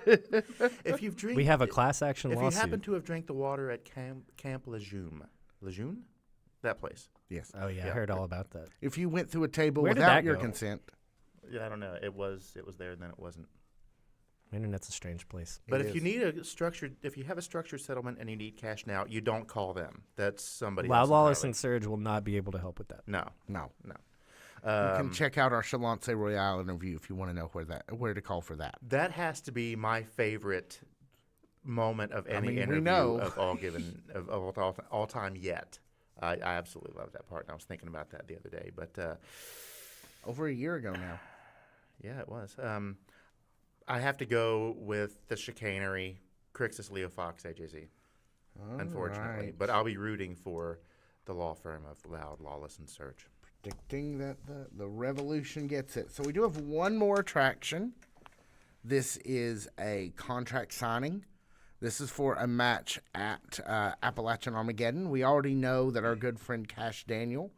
them. If you've drank, we have a class action if lawsuit. you happen to have drank the water at Camp Lejeune, that place. Yes. Oh yeah, I Yeah. heard all about that. If you went through a table Where did without that your go? consent, Yeah, I don't know. It was there, and then it wasn't. Internet's a strange place. But It if you is. need if you have a structured settlement and you need cash now, you don't call them. That's somebody Wow, else. Lawless entirely. and Surge will not be able to help with that. No. no. You Um, can check out our Chalance Royale interview if you want to know where to call for that. That has to be my favorite moment of any mean, we interview know. of all time yet. I absolutely love that part, and I was thinking about that the other day. But Over a year ago now. yeah, it was. I have to go with the chicanery, Crixus, Leo Fox, AJZ, unfortunately. right. But I'll be rooting for the law firm of Loud, Lawless, and Surge. Predicting that the revolution gets it. So we do have one more attraction. This is a contract signing. This is for a match at Appalachian Armageddon. We already know that our good friend Cash Daniel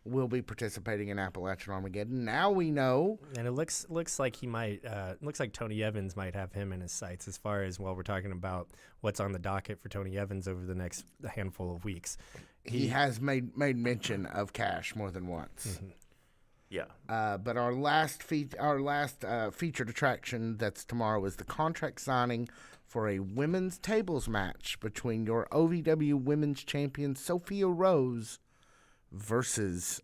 will be participating in Appalachian Armageddon. Now we know. And it looks like he might. Looks like Tony Evans might have him in his sights as far as we're talking about what's on the docket for Tony Evans over the next handful of weeks. He has made mention of Cash more than once. Mm-hmm. Yeah. But our last featured attraction that's tomorrow is the contract signing for a women's tables match between your OVW Women's Champion Sophia Rose versus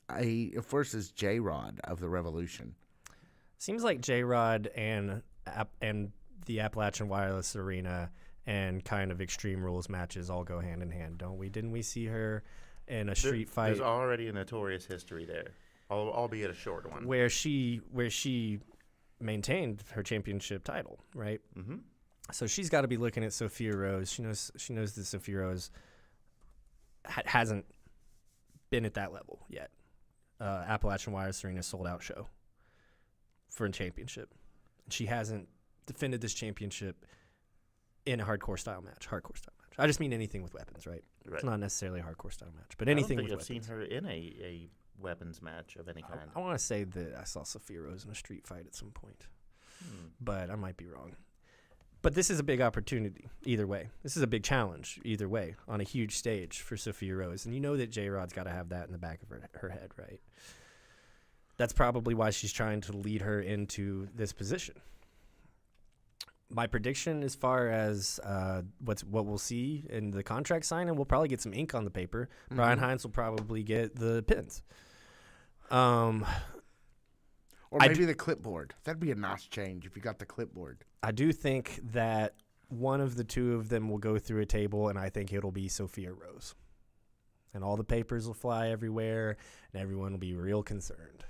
J-Rod of the Revolution. Seems like J-Rod and the Appalachian Wireless Arena and kind of Extreme Rules matches all go hand in hand, don't we? Didn't we see her in a street fight? There's already a notorious history there, albeit a short one. where she maintained her championship title, right? Mm-hmm. So she's got to be looking at Sophia Rose. She knows that Sophia Rose hasn't been at that level yet. Appalachian Wireless Arena sold out show for a championship. She hasn't defended this championship in a hardcore style match. I just mean anything with weapons, right? It's not necessarily a hardcore style match, but anything I don't think with I've weapons. seen her in a weapons match of any kind. I want to say that I saw Sophia Rose in a street fight at some point, but I might be wrong. But this is a big opportunity either way. This is a big challenge either way on a huge stage for Sophia Rose. And you know that J-Rod's got to have that in the back of her head, right? That's probably why she's trying to lead her into this position. My prediction as far as what we'll see in the contract signing, we'll probably get some ink on the paper. Mm-hmm. Brian Hines will probably get the pins. Or maybe the clipboard. That'd be a nice change if you got the clipboard. I do think that one of the two of them will go through a table, and I think it'll be Sophia Rose. And all the papers will fly everywhere, and everyone will be real concerned.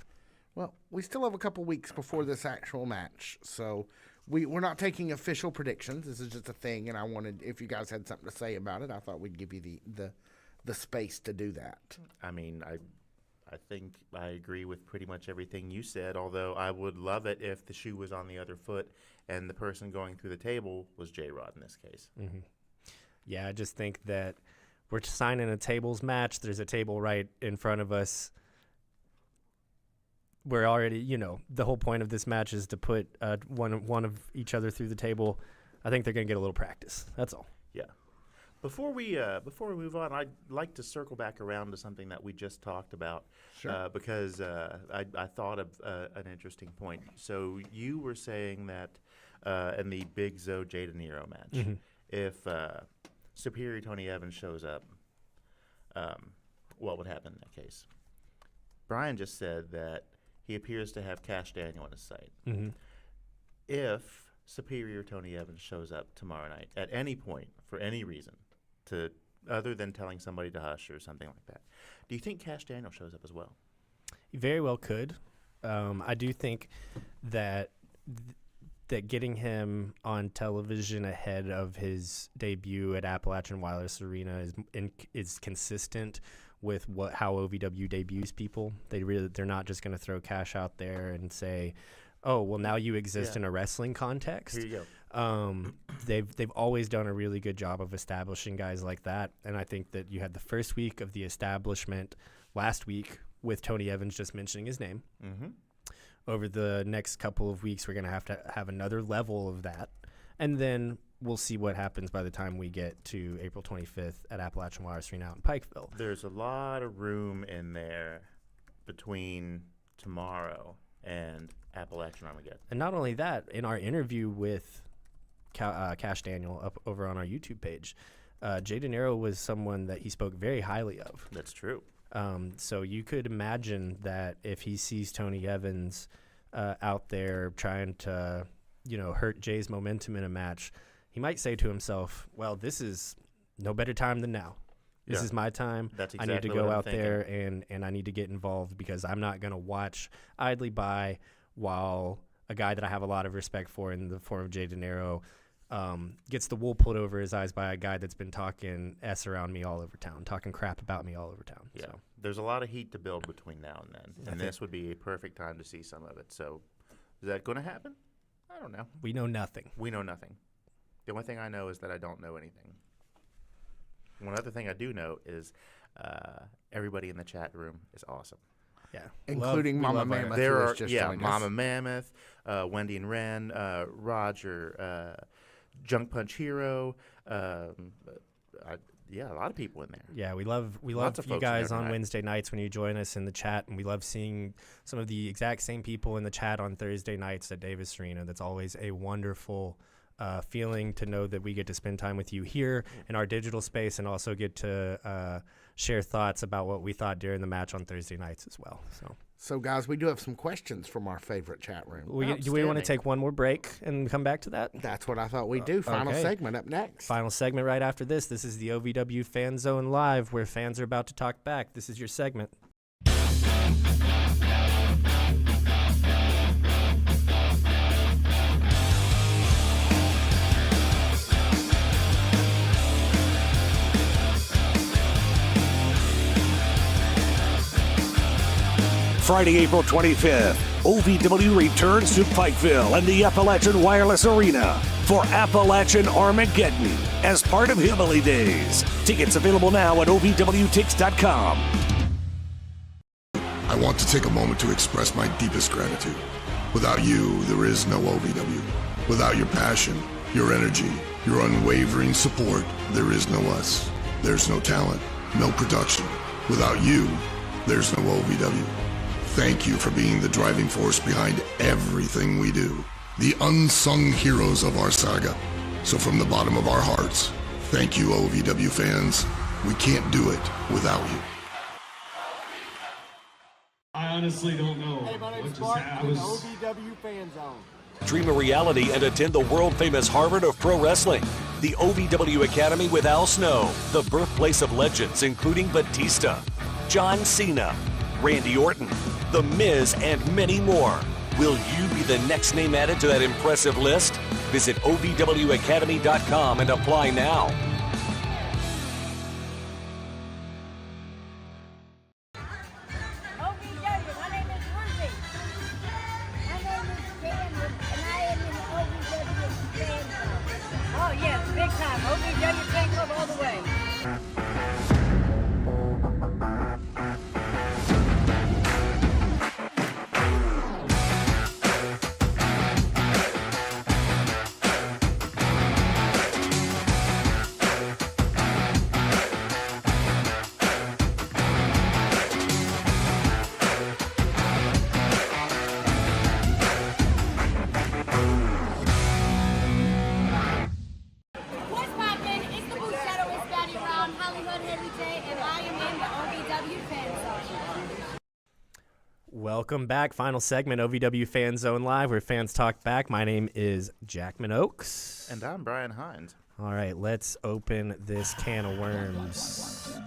Well, we still have a couple weeks before this actual match, so we're not taking official predictions. This is just a thing, and I wanted, if you guys had something to say about it, I thought we'd give you the space to do that. I mean, I think I agree with pretty much everything you said, although I would love it if the shoe was on the other foot and the person going through the table was J-Rod in this case. Mm-hmm. Yeah, I just think that we're signing a tables match. There's a table right in front of us. We're already, the whole point of this match is to put one of each other through the table. I think they're going to get a little practice. That's all. Yeah. Before we move on, I'd like to circle back around to something that we just talked about. Sure. Because I thought of an interesting point. So you were saying that in the Big Zo Jay De Niro match, if Superior Tony Evans shows up, what would happen in that case? Brian just said that he appears to have Cash Daniel in his sight. Mm-hmm. If Superior Tony Evans shows up tomorrow night at any point for any reason, other than telling somebody to hush or something like that, do you think Cash Daniel shows up as well? He very well could. I do think that getting him on television ahead of his debut at Appalachian Wireless Arena is consistent with how OVW debuts people. They're not just going to throw Cash out there and say, "Oh, well, now you exist in a wrestling context." Here you go. They've always done a really good job of establishing guys like that, and I think that you had the first week of the establishment last week with Tony Evans just mentioning his name. Mm-hmm. over the next couple of weeks, we're going to have another level of that. And then we'll see what happens by the time we get to April 25th at Appalachian Wire Arena out in Pikeville. There's a lot of room in there between tomorrow and Appalachian Armageddon. And not only that, in our interview with Cash Daniel up over on our YouTube page, Jay De Niro was someone that he spoke very highly of. That's true. So you could imagine that if he sees Tony Evans out there trying to, hurt Jay's momentum in a match, he might say to himself, well, this is no better time than now. This is my time. That's I need to exactly go what I'm out there and I need to get involved, because I'm not going to watch idly by while a guy that I have a lot of respect for in the form of Jay De Niro gets the wool pulled over his eyes by a guy that's been talking S around me all over town, talking crap about me all over town. Yeah. So. There's a lot of heat to build between now and then, and this would be a perfect time to see some of it. So is that going to happen? I don't know. We know nothing. We know nothing. The only thing I know is that I don't know anything. One other thing I do know is everybody in the chat room is awesome. Yeah, including Mama Mammoth. There are just Mama Mammoth, Wendy and Ren, Roger, Junk Punch Hero. A lot of people in there. Yeah, we love you guys on Wednesday nights when you join us in the chat, and we love seeing some of the exact same people in the chat on Thursday nights at Davis Arena. That's always a wonderful feeling to know that we get to spend time with you here in our digital space, and also get to share thoughts about what we thought during the match on Thursday nights as well. So guys, we do have some questions from our favorite chat room. Do we want to take one more break and come back to that? That's what I thought we'd do. Final segment up next. Final segment right after this. This is the OVW Fan Zone Live, where fans are about to talk back. This is your segment. Friday, April 25th, OVW returns to Pikeville and the Appalachian Wireless Arena for Appalachian Armageddon as part of Hillbilly Days. Tickets available now at ovwtix.com. I want to take a moment to express my deepest gratitude. Without you, there is no OVW. Without your passion, your energy, your unwavering support, there is no us. There's no talent, no production. Without you, there's no OVW. Thank you for being the driving force behind everything we do. The unsung heroes of our saga. So from the bottom of our hearts, thank you, OVW fans. We can't do it without you. I honestly don't know. Hey, my name's what just Mark. happened. I'm in the OVW Fan Zone. Dream a reality and attend the world-famous Harvard of Pro Wrestling, the OVW Academy with Al Snow, the birthplace of legends including Batista, John Cena, Randy Orton, The Miz, and many more. Will you be the next name added to that impressive list? Visit ovwacademy.com and apply now. OVW, my name is Ruby. My name is Cameron, and I am in the OVW fan club. Oh yes, big time. OVW fan club all the way. What's poppin'? It's the Blue Shadow, it's Batty Round, Hollywood Heavy J, and I am in the OVW fan zone. Welcome back. Final segment, OVW Fan Zone Live, where fans talk back. My name is Jackman Oaks. And I'm Brian Hines. All right, let's open this can of worms.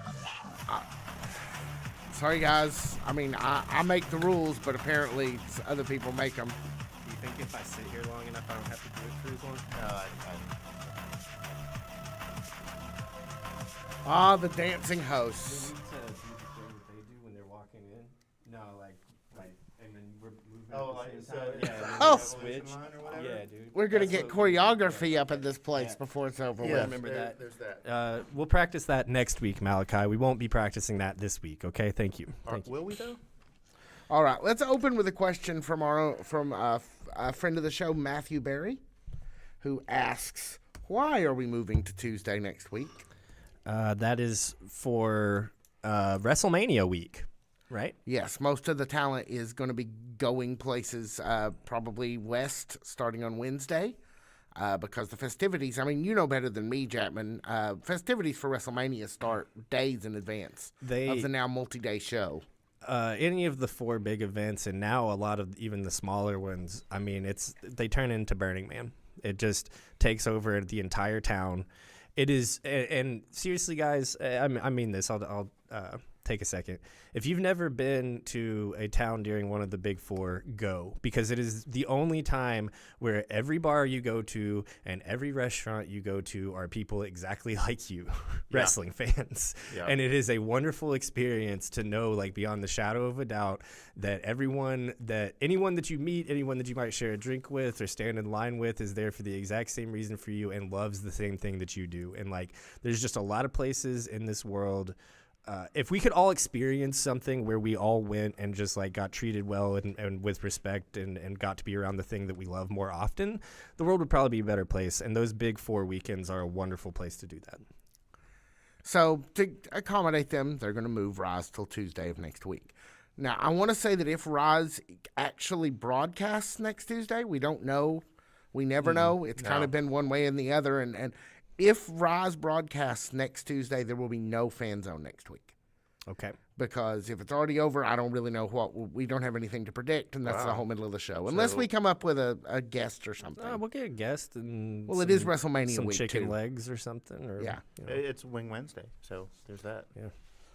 Sorry, guys. I mean, I make the rules, but apparently other people make them. Do you think if I sit here long enough, I don't have to do it for as long? Ah, the dancing hosts. They need to do the thing that they do when they're walking in. No, like, and then we're moving Oh, at like, the same so, time. yeah, Yeah, Oh. switch. Yeah, dude. We're going to That's get what- choreography up in this place before it's over Yeah, with. remember that. There's that. We'll practice that next week, Malachi. We won't be practicing that this week, okay? Thank you. Thank you. Will we though? All right, let's open with a question from a friend of the show, Matthew Berry, who asks, "Why are we moving to Tuesday next week?" That is for WrestleMania week, right? Yes, most of the talent is going to be going places, probably west, starting on Wednesday, because the festivities. I mean, you know better than me, Jackman. Festivities for WrestleMania start days in advance of the now multi-day show. Any of the 4 big events, and now a lot of even the smaller ones. I mean, they turn into Burning Man. It just takes over the entire town. It is, and seriously, guys, I mean this. I'll take a second. If you've never been to a town during one of the big 4, go, because it is the only time where every bar you go to and every restaurant you go to are people exactly like you, wrestling fans. Yeah. And it is a wonderful experience to know, like, beyond the shadow of a doubt, that anyone that you meet, anyone that you might share a drink with or stand in line with, is there for the exact same reason for you and loves the same thing that you do. And, like, there's just a lot of places in this world. If we could all experience something where we all went and just, like, got treated well and with respect and got to be around the thing that we love more often, the world would probably be a better place. And those big 4 weekends are a wonderful place to do that. So to accommodate them, they're going to move Rise till Tuesday of next week. Now, I want to say that if Rise actually broadcasts next Tuesday, we don't know. We never know. It's kind of been one way and the other. And if Rise broadcasts next Tuesday, there will be no Fan Zone next week. Okay. Because if it's already over, I don't really know we don't have anything to predict, and that's the whole middle of the show. Unless we come up with a guest or something. We'll get a guest. And it is WrestleMania some week, chicken too. legs or something. Or, yeah. It's Wing Wednesday, so there's that. Yeah.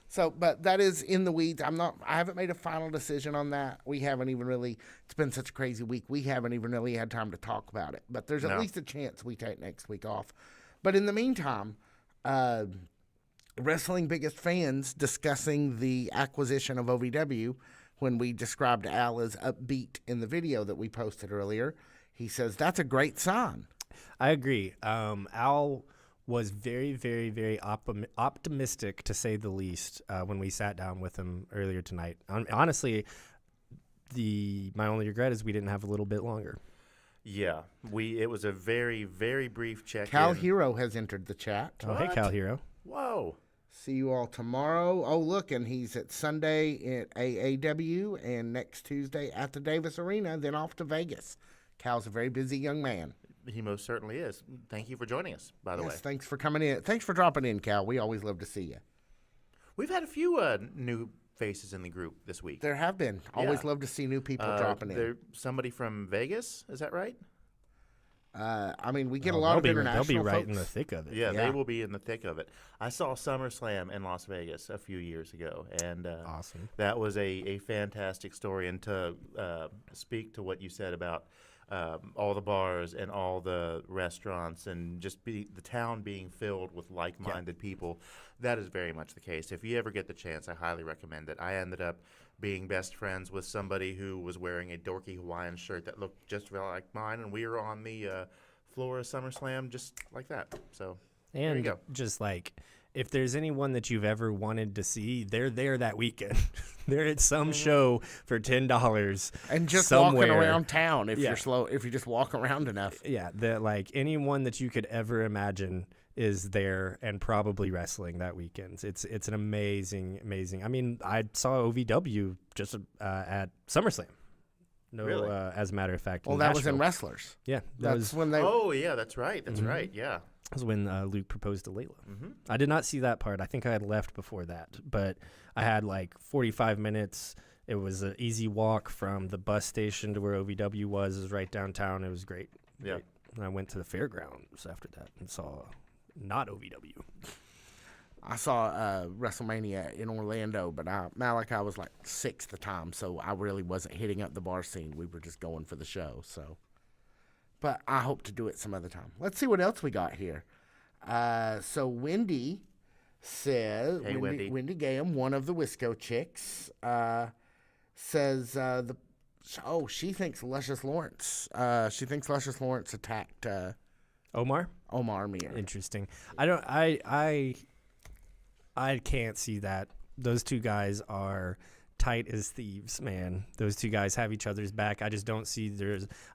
So, but that is in the weeds. I haven't made a final decision on that. We haven't even really, it's been such a crazy week. We haven't even really had time to talk about it. But there's at least a chance we take next week off. But in the meantime, Wrestling Biggest Fans discussing the acquisition of OVW, when we described Al as upbeat in the video that we posted earlier, he says that's a great sign. I agree. Al was very, very, very optimistic, to say the least, when we sat down with him earlier tonight. Honestly, my only regret is we didn't have a little bit longer. Yeah, it was a very, very brief check-in. Cal Hero has entered the chat. Oh, hey, Cal Hero. Whoa. See you all tomorrow. Oh, look, and he's at Sunday at AAW and next Tuesday at the Davis Arena, then off to Vegas. Cal's a very busy young man. He most certainly is. Thank you for joining us, by the way. Thanks for coming in. Thanks for dropping in, Cal. We always love to see you. We've had a few new faces in the group this week. There have been. Always love to see new people dropping in. Somebody from Vegas, is that right? I mean, we get a lot of international They'll be right folks. in the thick of it. Yeah, they will be in the thick of it. I saw SummerSlam in Las Vegas a few years ago, and awesome. That was a fantastic story. And to speak to what you said about all the bars and all the restaurants and just the town being filled with like-minded people, that is very much the case. If you ever get the chance, I highly recommend it. I ended up being best friends with somebody who was wearing a dorky Hawaiian shirt that looked just like mine, and we were on the floor of SummerSlam just like that. So there you go. Just like, if there's anyone that you've ever wanted to see, they're there that weekend. They're at some show for $10 and just somewhere. Walking around town if you're slow, if you just walk around enough. Yeah, like anyone that you could ever imagine is there and probably wrestling that weekend. It's an amazing. I mean, I saw OVW just at SummerSlam. No, really? As a matter of fact. Well, that was in Wrestlers. Yeah, that's when they. Oh, yeah, that's right. That's right. Yeah, that was when Luke proposed to Layla. Mm-hmm. I did not see that part. I think I had left before that, but I had like 45 minutes. It was an easy walk from the bus station to where OVW was. It was right downtown. It was great. Yeah. Great. And I went to the fairgrounds after that and saw not OVW. I saw WrestleMania in Orlando, but Malachi was like 6 at the time, so I really wasn't hitting up the bar scene. We were just going for the show. So, but I hope to do it some other time. Let's see what else we got here. So Wendy says, hey, Wendy Gayam, one of the Wisco chicks, says she thinks Luscious Lawrence. She thinks Luscious Lawrence attacked Omar Mir. Interesting. I can't see that. Those two guys are tight as thieves, man. Those two guys have each other's back. I just don't see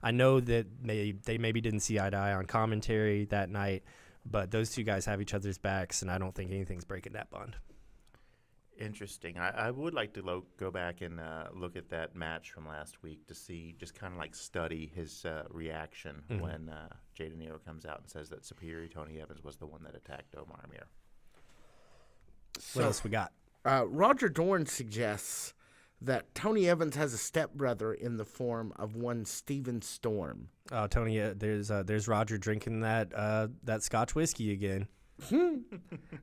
I know that they maybe didn't see eye to eye on commentary that night, but those two guys have each other's backs, and I don't think anything's breaking that bond. Interesting. I would like to go back and look at that match from last week to see, just kind of like study his reaction when Jay De Niro comes out and says that Superior Tony Evans was the one that attacked Omar Amir. What else we got? Roger Dorn suggests that Tony Evans has a stepbrother in the form of one Steven Storm. Oh, Tony, there's Roger drinking that Scotch whiskey again.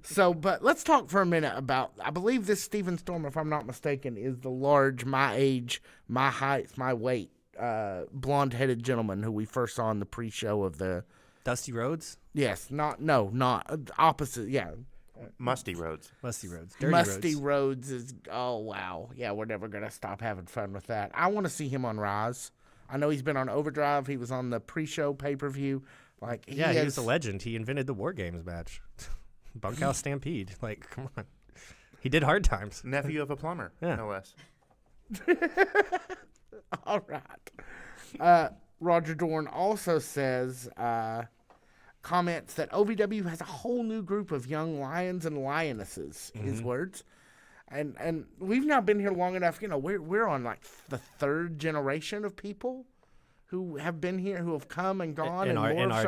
So, but let's talk for a minute about, I believe this Steven Storm, if I'm not mistaken, is the large, my age, my height, my weight, blonde-headed gentleman who we first saw in the pre-show of the... Dusty Rhodes? Yes, not opposite, yeah. Musty Rhodes. Musty Rhodes is, oh, wow. Yeah, we're never going to stop having fun with that. I want to see him on Rise. I know he's been on Overdrive. He was on the pre-show pay-per-view. He was a legend. He invented the War Games match. Bunkhouse Stampede. Come on. He did Hard Times. Nephew of a plumber, no less. All right. Roger Dorn also says, comments that OVW has a whole new group of young lions and lionesses, his words. And we've now been here long enough, we're on the third generation of people who have been here, who have come and gone. In our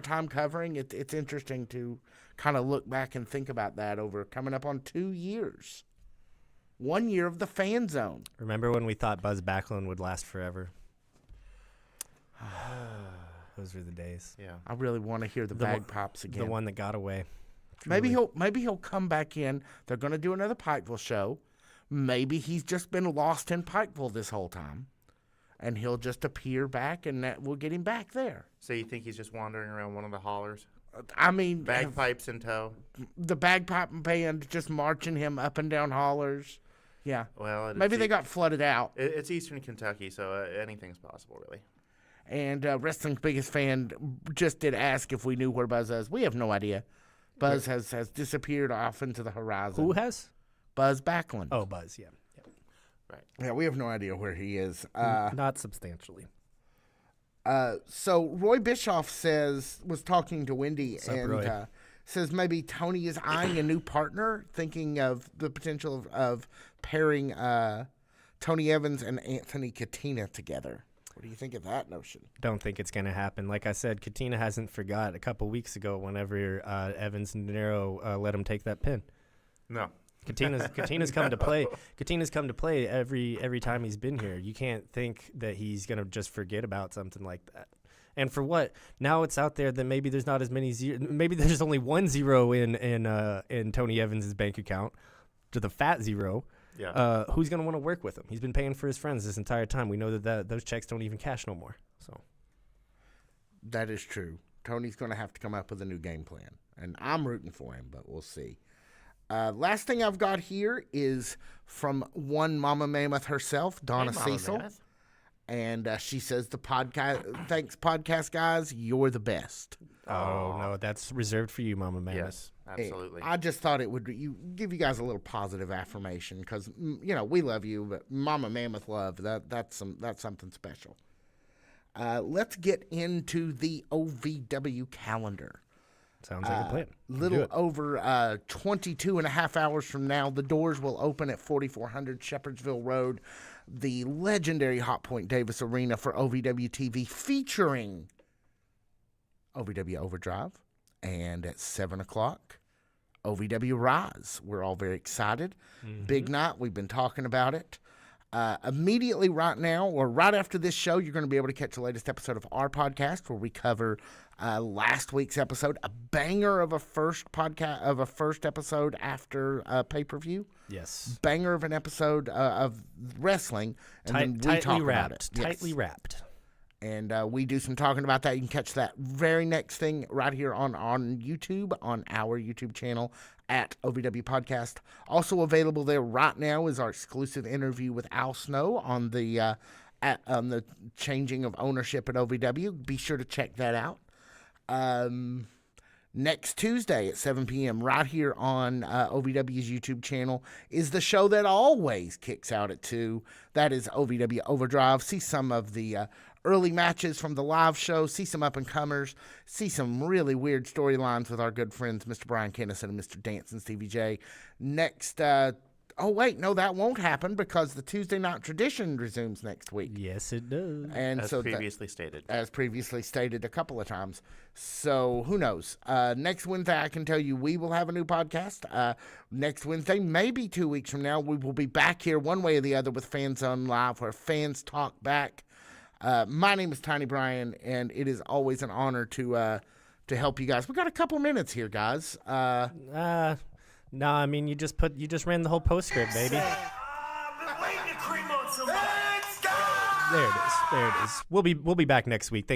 time covering. It's interesting to kind of look back and think about that over coming up on 2 years. 1 year of the Fan Zone. Remember when we thought Buzz Backlund would last forever? Those were the days. Yeah. I really want to hear the bagpipes again. The one that got away. Maybe he'll come back in. They're going to do another Pikeville show. Maybe he's just been lost in Pikeville this whole time. And he'll just appear back, and we'll get him back there. So you think he's just wandering around one of the hollers? I mean... Bagpipes in tow? The bagpipe band just marching him up and down hollers. Yeah. Well, maybe they got flooded out. It's Eastern Kentucky, so anything's possible, really. And Wrestling's Biggest Fan just did ask if we knew where Buzz is. We have no idea. Buzz has disappeared off into the horizon. Who has? Buzz Backlund. Oh, Buzz, yeah. Right. Yeah, we have no idea where he is. Not substantially. So Roy Bischoff was talking to Wendy Roy? Says maybe Tony is eyeing a new partner, thinking of the potential of pairing Tony Evans and Anthony Katina together. What do you think of that notion? Don't think it's going to happen. Like I said, Katina hasn't forgot a couple weeks ago whenever Evans and De Niro let him take that pin. No. Katina's come to play. Katina's come to play every time he's been here. You can't think that he's gonna just forget about something like that. And for what? Now it's out there that maybe there's not as many maybe there's only 1 0 in Tony Evans' bank account, to the fat zero. Yeah. Who's gonna want to work with him? He's been paying for his friends this entire time. We know that those checks don't even cash no more. So that is true. Tony's gonna have to come up with a new game plan, and I'm rooting for him, but we'll see. Last thing I've got here is from one Mama Mammoth herself, Donna Cecil. Mammoth. And she says, thanks, podcast guys, you're the best. Oh, no, that's reserved for you, Mama Mammoth. Yes, absolutely. I just thought it would give you guys a little positive affirmation because, we love you, but Mama Mammoth love, that's something special. Let's get into the OVW calendar. Sounds like a plan. Little over 22 and a half hours from now, the doors will open at 4400 Shepherdsville Road, the legendary Hot Point Davis Arena for OVW TV, featuring OVW Overdrive. And at 7 o'clock, OVW Rise. We're all very excited. Mm-hmm. Big night. We've been talking about it. Immediately right now, or right after this show, you're going to be able to catch the latest episode of our podcast where we cover last week's episode, a banger of a first episode after pay-per-view. Yes. Banger of an episode of wrestling. And then we talk about it. Tightly wrapped. And we do some talking about that. You can catch that very next thing right here on YouTube, on our YouTube channel at OVW Podcast. Also available there right now is our exclusive interview with Al Snow on the changing of ownership at OVW. Be sure to check that out. Next Tuesday at 7 p.m. right here on OVW's YouTube channel is the show that always kicks out at 2. That is OVW Overdrive. See some of the early matches from the live show, see some up-and-comers, see some really weird storylines with our good friends Mr. Brian Kennison and Mr. Dancing Stevie J. Next, oh, wait, no, that won't happen because the Tuesday Night Tradition resumes next week. Yes, it does. And As so previously stated. As previously stated a couple of times. So who knows? Next Wednesday, I can tell you we will have a new podcast. Next Wednesday, maybe 2 weeks from now, we will be back here one way or the other with Fans On Live, where fans talk back. My name is Tiny Brian, and it is always an honor to help you guys. We got a couple minutes here, guys. No, I mean you just ran the whole postscript, baby. There it is. We'll be back next week. Thank